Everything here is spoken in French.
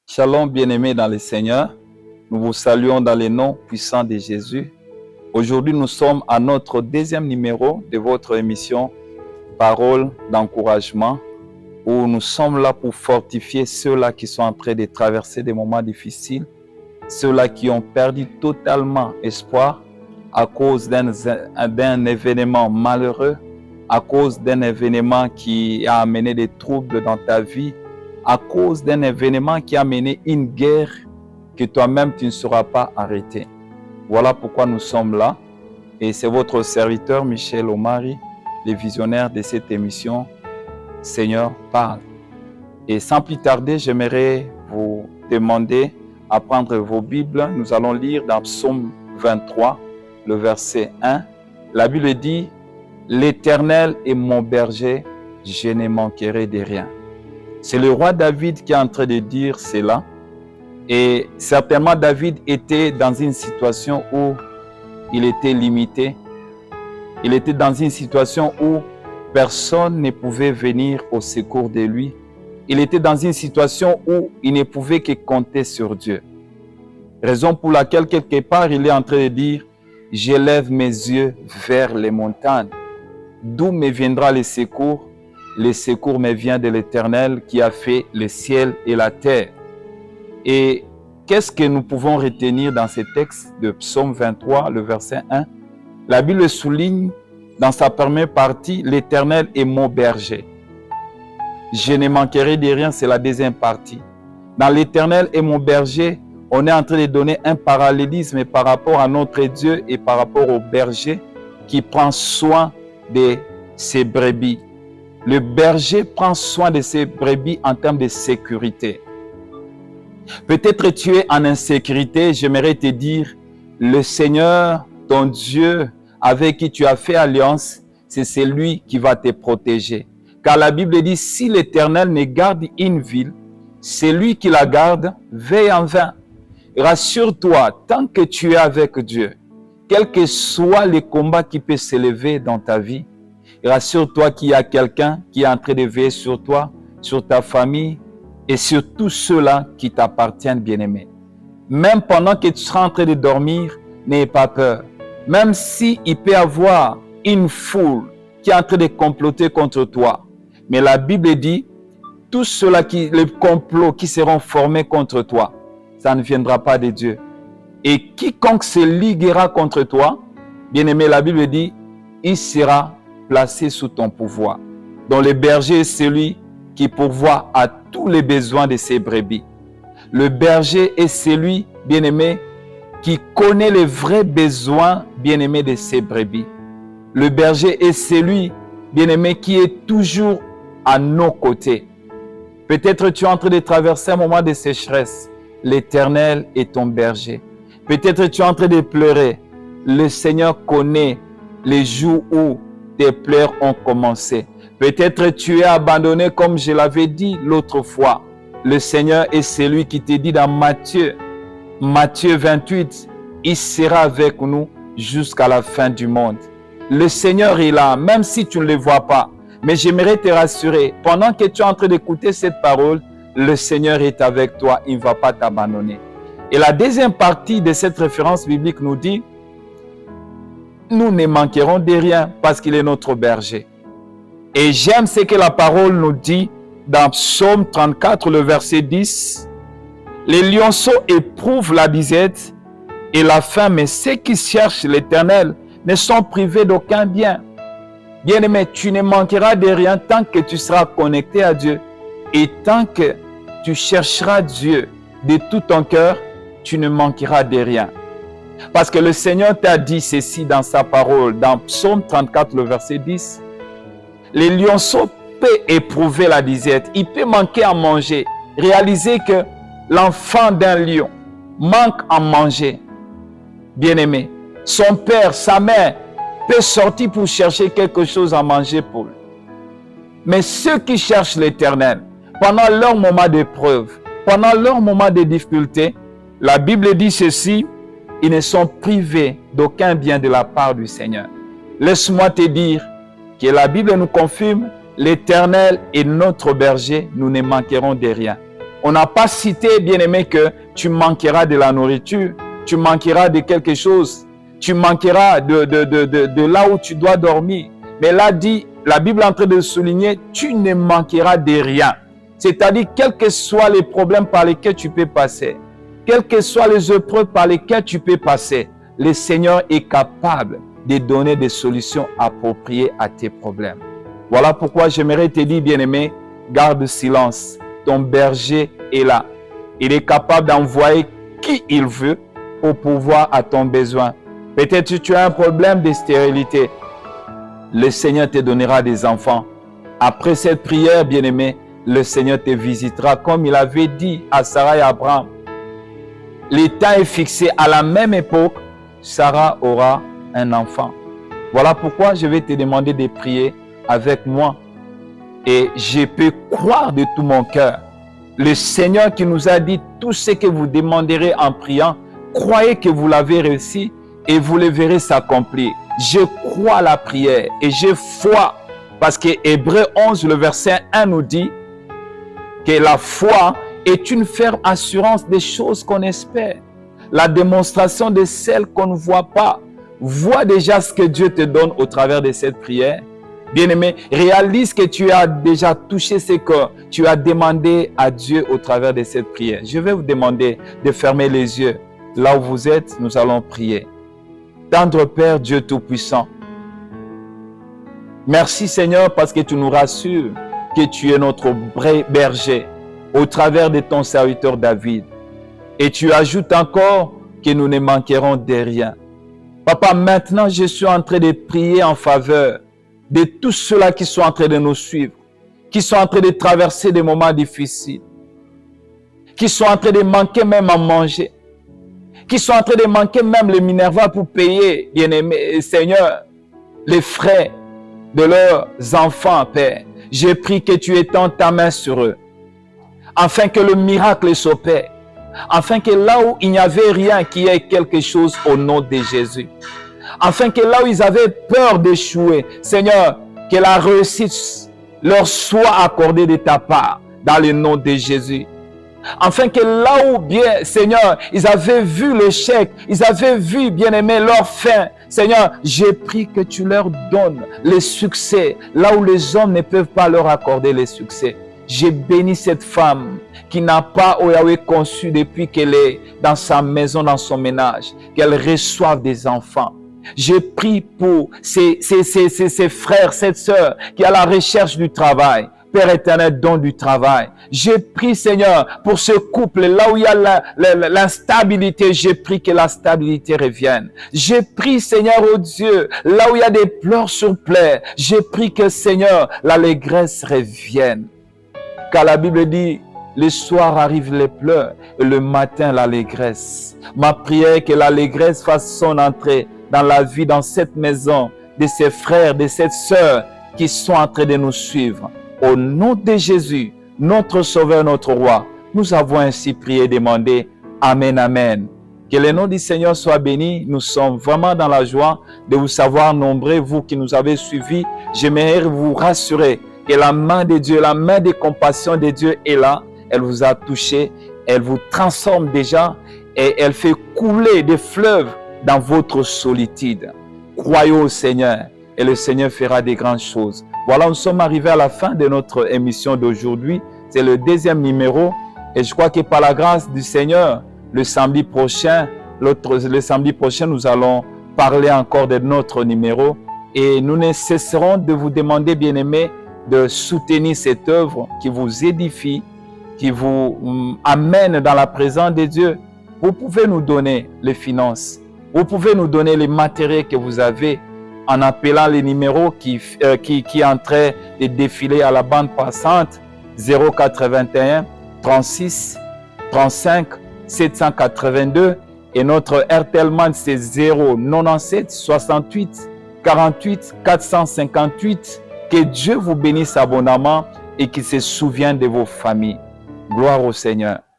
Shalom bien-aimés dans le Seigneur, nous vous saluons dans le nom puissant de Jésus. Aujourd'hui, nous sommes à notre deuxième numéro de votre émission Paroles d'encouragement, où nous sommes là pour fortifier ceux-là qui sont en train de traverser des moments difficiles, ceux-là qui ont perdu totalement espoir à cause d'un événement malheureux, à cause d'un événement qui a amené des troubles dans ta vie, à cause d'un événement qui a mené une guerre que toi-même tu ne sauras pas arrêter. Voilà pourquoi nous sommes là. Et c'est votre serviteur Michel Omari, le visionnaire de cette émission Seigneur parle. Et sans plus tarder, j'aimerais vous demander à prendre vos Bibles. Nous allons lire dans Psaume 23, le verset 1. La Bible dit « L'Éternel est mon berger, je ne manquerai de rien ». C'est le roi David qui est en train de dire cela. Et certainement, David était dans une situation où il était limité. Il était dans une situation où personne ne pouvait venir au secours de lui. Il était dans une situation où il ne pouvait que compter sur Dieu. Raison pour laquelle, quelque part, il est en train de dire « J'élève mes yeux vers les montagnes. D'où me viendra le secours? Le secours me vient de l'Éternel qui a fait le ciel et la terre. » Et qu'est-ce que nous pouvons retenir dans ce texte de Psaume 23, le verset 1? La Bible souligne dans sa première partie, « L'Éternel est mon berger. Je ne manquerai de rien », c'est la deuxième partie. Dans « L'Éternel est mon berger », on est en train de donner un parallélisme par rapport à notre Dieu et par rapport au berger qui prend soin de ses brebis. Le berger prend soin de ses brebis en termes de sécurité. Peut-être tu es en insécurité, j'aimerais te dire, le Seigneur, ton Dieu, avec qui tu as fait alliance, c'est celui qui va te protéger. Car la Bible dit, si l'Éternel ne garde une ville, celui qui la garde veille en vain. Rassure-toi, tant que tu es avec Dieu, quel que soit le combat qui peut s'élever dans ta vie, rassure-toi qu'il y a quelqu'un qui est en train de veiller sur toi, sur ta famille et sur tous ceux-là qui t'appartiennent, bien-aimés. Même pendant que tu seras en train de dormir, n'aie pas peur. Même s'il peut y avoir une foule qui est en train de comploter contre toi. Mais la Bible dit, tous ceux-là, les complots qui seront formés contre toi, ça ne viendra pas de Dieu. Et quiconque se liguera contre toi, bien-aimé, la Bible dit, il sera placé sous ton pouvoir. Donc le berger est celui qui pourvoit à tous les besoins de ses brebis. Le berger est celui, bien-aimé, qui connaît les vrais besoins, bien-aimé, de ses brebis. Le berger est celui, bien-aimé, qui est toujours à nos côtés. Peut-être tu es en train de traverser un moment de sécheresse. L'Éternel est ton berger. Peut-être tu es en train de pleurer. Le Seigneur connaît les jours où tes pleurs ont commencé. Peut-être tu es abandonné comme je l'avais dit l'autre fois. Le Seigneur est celui qui te dit dans Matthieu 28, il sera avec nous jusqu'à la fin du monde. Le Seigneur est là, même si tu ne le vois pas. Mais j'aimerais te rassurer, pendant que tu es en train d'écouter cette parole, le Seigneur est avec toi, il ne va pas t'abandonner. Et la deuxième partie de cette référence biblique nous dit, nous ne manquerons de rien parce qu'il est notre berger. Et j'aime ce que la parole nous dit dans Psaume 34, le verset 10. Les lionceaux éprouvent la disette et la faim, mais ceux qui cherchent l'Éternel ne sont privés d'aucun bien. Bien-aimé, tu ne manqueras de rien tant que tu seras connecté à Dieu. Et tant que tu chercheras Dieu de tout ton cœur, tu ne manqueras de rien. Parce que le Seigneur t'a dit ceci dans sa parole, dans Psaume 34, le verset 10. Les lionceaux peuvent éprouver la disette, il peut manquer à manger. Réaliser que l'enfant d'un lion manque à manger. Bien-aimé, son père, sa mère peut sortir pour chercher quelque chose à manger pour lui. Mais ceux qui cherchent l'Éternel, pendant leur moment d'épreuve, pendant leur moment de difficulté, la Bible dit ceci, ils ne sont privés d'aucun bien de la part du Seigneur. Laisse-moi te dire que la Bible nous confirme, l'Éternel est notre berger, nous ne manquerons de rien. On n'a pas cité, bien-aimé, que tu manqueras de la nourriture, tu manqueras de quelque chose, tu manqueras de là où tu dois dormir. Mais là dit, la Bible est en train de souligner, tu ne manqueras de rien. C'est-à-dire, quels que soient les problèmes par lesquels tu peux passer, quelles que soient les épreuves par lesquelles tu peux passer, le Seigneur est capable de donner des solutions appropriées à tes problèmes. Voilà pourquoi j'aimerais te dire, bien-aimé, garde silence. Ton berger est là. Il est capable d'envoyer qui il veut pour pouvoir à ton besoin. Peut-être que tu as un problème de stérilité. Le Seigneur te donnera des enfants. Après cette prière, bien-aimé, le Seigneur te visitera comme il avait dit à Sarah et à Abraham. Le temps est fixé. À la même époque, Sarah aura un enfant. Voilà pourquoi je vais te demander de prier avec moi. Et je peux croire de tout mon cœur. Le Seigneur qui nous a dit tout ce que vous demanderez en priant, croyez que vous l'avez réussi et vous le verrez s'accomplir. Je crois à la prière et j'ai foi parce que Hébreux 11, le verset 1 nous dit que la foi est une ferme assurance des choses qu'on espère. La démonstration de celles qu'on ne voit pas. Vois déjà ce que Dieu te donne au travers de cette prière. Bien-aimé, réalise que tu as déjà touché ce que tu as demandé à Dieu au travers de cette prière. Je vais vous demander de fermer les yeux. Là où vous êtes, nous allons prier. Tendre Père, Dieu Tout-Puissant, merci Seigneur parce que tu nous rassures que tu es notre berger au travers de ton serviteur David. Et tu ajoutes encore que nous ne manquerons de rien. Papa, maintenant je suis en train de prier en faveur de tous ceux-là qui sont en train de nous suivre, qui sont en train de traverser des moments difficiles, qui sont en train de manquer même à manger, qui sont en train de manquer même les Minerva pour payer, bien-aimé Seigneur, les frais de leurs enfants, Père. J'ai pris que tu étends ta main sur eux, afin que le miracle s'opère, afin que là où il n'y avait rien, qu'il y ait quelque chose au nom de Jésus. Afin que là où ils avaient peur d'échouer, Seigneur, que la réussite leur soit accordée de ta part, dans le nom de Jésus. Afin que là où, bien, Seigneur, ils avaient vu l'échec, ils avaient vu, bien-aimé, leur fin. Seigneur, j'ai pris que tu leur donnes le succès, là où les hommes ne peuvent pas leur accorder le succès. J'ai béni cette femme qui n'a pas, oh Yahweh, conçu depuis qu'elle est dans sa maison, dans son ménage, qu'elle reçoive des enfants. J'ai pris pour ces frères, cette sœur qui est à la recherche du travail. Père éternel, don du travail. J'ai pris, Seigneur, pour ce couple, là où il y a l'instabilité, j'ai pris que la stabilité revienne. J'ai pris, Seigneur, oh Dieu, là où il y a des pleurs sur pleurs, j'ai pris que, Seigneur, l'allégresse revienne. Car la Bible dit, le soir arrivent les pleurs et le matin l'allégresse. Ma prière est que l'allégresse fasse son entrée dans la vie, dans cette maison, de ces frères, de cette sœur qui sont en train de nous suivre. Au nom de Jésus, notre Sauveur, notre Roi, nous avons ainsi prié et demandé. Amen, amen. Que le nom du Seigneur soit béni. Nous sommes vraiment dans la joie de vous savoir nombreux, vous qui nous avez suivis. J'aimerais vous rassurer que la main de Dieu, la main de compassion de Dieu est là. Elle vous a touché, elle vous transforme déjà et elle fait couler des fleuves dans votre solitude. Croyez au Seigneur et le Seigneur fera des grandes choses. Voilà, nous sommes arrivés à la fin de notre émission d'aujourd'hui. C'est le deuxième numéro et je crois que par la grâce du Seigneur, le samedi prochain, nous allons parler encore de notre numéro et nous ne cesserons de vous demander, bien-aimés, de soutenir cette œuvre qui vous édifie, qui vous amène dans la présence de Dieu. Vous pouvez nous donner les finances. Vous pouvez nous donner les matériels que vous avez en appelant les numéros qui est en train de défiler à la bande passante 081 36 35 782 et notre Airtelman c'est 097 68 48 458. Que Dieu vous bénisse abondamment et qu'il se souvienne de vos familles. Gloire au Seigneur.